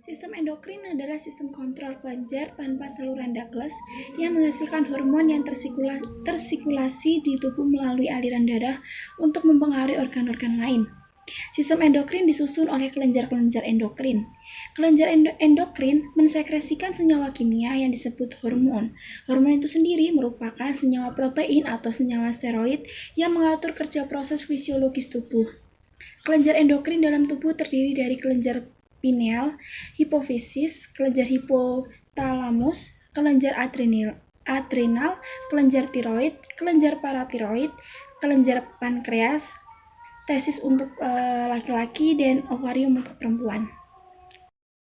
Sistem endokrin adalah sistem kontrol kelenjar tanpa saluran Douglas yang menghasilkan hormon yang tersirkulasi di tubuh melalui aliran darah untuk mempengaruhi organ-organ lain. Sistem endokrin disusun oleh kelenjar-kelenjar endokrin. Kelenjar endokrin mensekresikan senyawa kimia yang disebut hormon. Hormon itu sendiri merupakan senyawa protein atau senyawa steroid yang mengatur kerja proses fisiologis tubuh. Kelenjar endokrin dalam tubuh terdiri dari kelenjar pineal, hipofisis, kelenjar hipotalamus, kelenjar adrenal, kelenjar tiroid, kelenjar paratiroid, kelenjar pankreas, testis untuk laki-laki, dan ovarium untuk perempuan.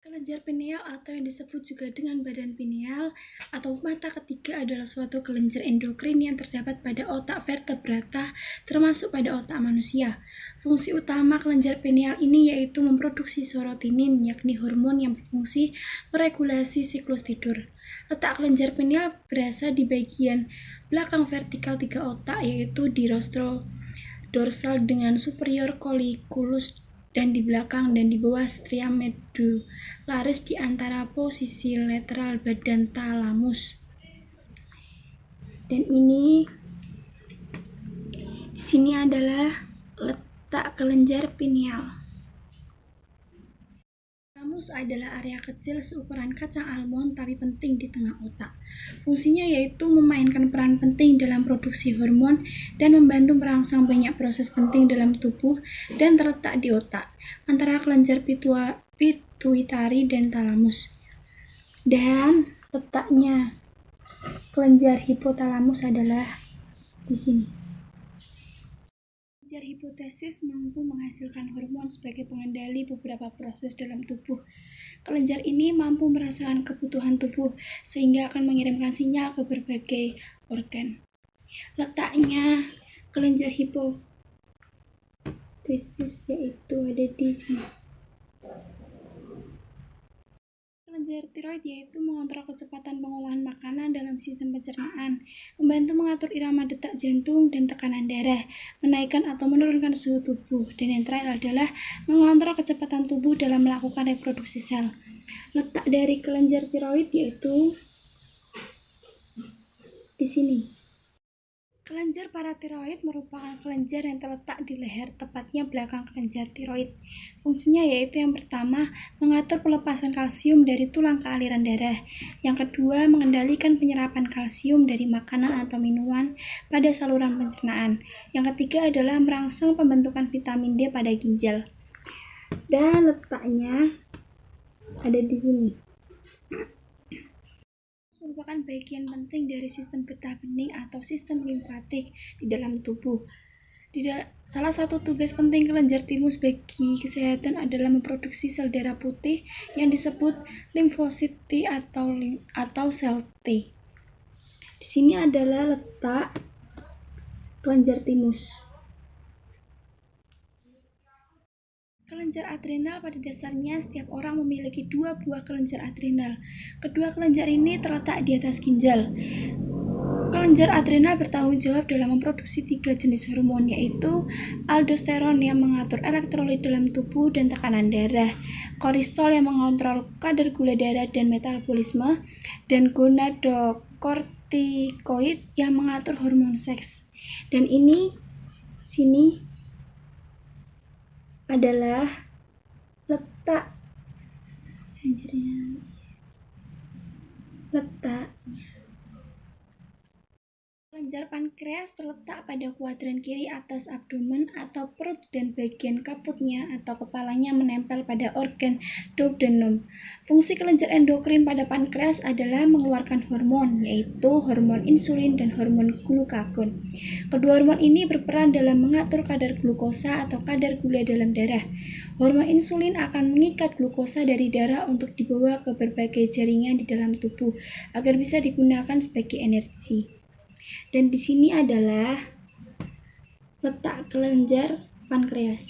Kelenjar pineal atau yang disebut juga dengan badan pineal atau mata ketiga adalah suatu kelenjar endokrin yang terdapat pada otak vertebrata termasuk pada otak manusia. Fungsi utama kelenjar pineal ini yaitu memproduksi serotonin, yakni hormon yang berfungsi meregulasi siklus tidur. Letak kelenjar pineal berada di bagian belakang vertikal tiga otak, yaitu di rostro dorsal dengan superior colliculus dan di belakang dan di bawah stria medullaris di antara posisi lateral badan talamus. Dan ini di sini adalah letak kelenjar pineal. Talamus adalah area kecil seukuran kacang almond tapi penting di tengah otak. Fungsinya yaitu memainkan peran penting dalam produksi hormon dan membantu merangsang banyak proses penting dalam tubuh dan terletak di otak, antara kelenjar pituitari dan talamus. Dan letaknya kelenjar hipotalamus adalah di sini. Kelenjar hipotesis mampu menghasilkan hormon sebagai pengendali beberapa proses dalam tubuh. Kelenjar ini mampu merasakan kebutuhan tubuh sehingga akan mengirimkan sinyal ke berbagai organ. Letaknya kelenjar hipotesis yaitu ada di sini. Kelenjar tiroid yaitu mengontrol kecepatan pengolahan makanan dalam sistem pencernaan, membantu mengatur irama detak jantung dan tekanan darah, menaikkan atau menurunkan suhu tubuh, dan yang terakhir adalah mengontrol kecepatan tubuh dalam melakukan reproduksi sel. Letak dari kelenjar tiroid yaitu di sini. Kelenjar paratiroid merupakan kelenjar yang terletak di leher, tepatnya belakang kelenjar tiroid. Fungsinya yaitu yang pertama, mengatur pelepasan kalsium dari tulang ke aliran darah. Yang kedua, mengendalikan penyerapan kalsium dari makanan atau minuman pada saluran pencernaan. Yang ketiga adalah merangsang pembentukan vitamin D pada ginjal. Dan letaknya ada di sini. Merupakan bagian penting dari sistem getah bening atau sistem limfatik di dalam tubuh. Salah satu tugas penting kelenjar timus bagi kesehatan adalah memproduksi sel darah putih yang disebut limfosit T atau sel T. Di sini adalah letak kelenjar timus. Kelenjar adrenal pada dasarnya setiap orang memiliki 2 buah kelenjar adrenal. Kedua kelenjar ini terletak di atas ginjal. Kelenjar adrenal bertanggung jawab dalam memproduksi 3 jenis hormon, yaitu aldosteron yang mengatur elektrolit dalam tubuh dan tekanan darah, kortisol yang mengontrol kadar gula darah dan metabolisme, dan gonadokortikoid yang mengatur hormon seks. Dan ini sini adalah letaknya. Kelenjar pankreas terletak pada kuadran kiri atas abdomen atau perut dan bagian kaputnya atau kepalanya menempel pada organ duodenum. Fungsi kelenjar endokrin pada pankreas adalah mengeluarkan hormon, yaitu hormon insulin dan hormon glukagon. Kedua hormon ini berperan dalam mengatur kadar glukosa atau kadar gula dalam darah. Hormon insulin akan mengikat glukosa dari darah untuk dibawa ke berbagai jaringan di dalam tubuh agar bisa digunakan sebagai energi. Dan di sini adalah letak kelenjar pankreas.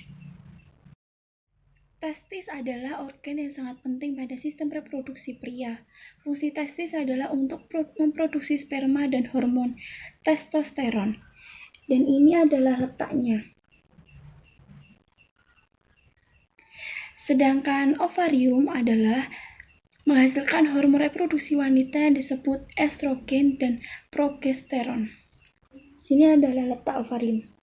Testis adalah organ yang sangat penting pada sistem reproduksi pria. Fungsi testis adalah untuk memproduksi sperma dan hormon testosteron. Dan ini adalah letaknya. Sedangkan ovarium adalah menghasilkan hormon reproduksi wanita yang disebut estrogen dan progesteron. Sini adalah letak ovarium.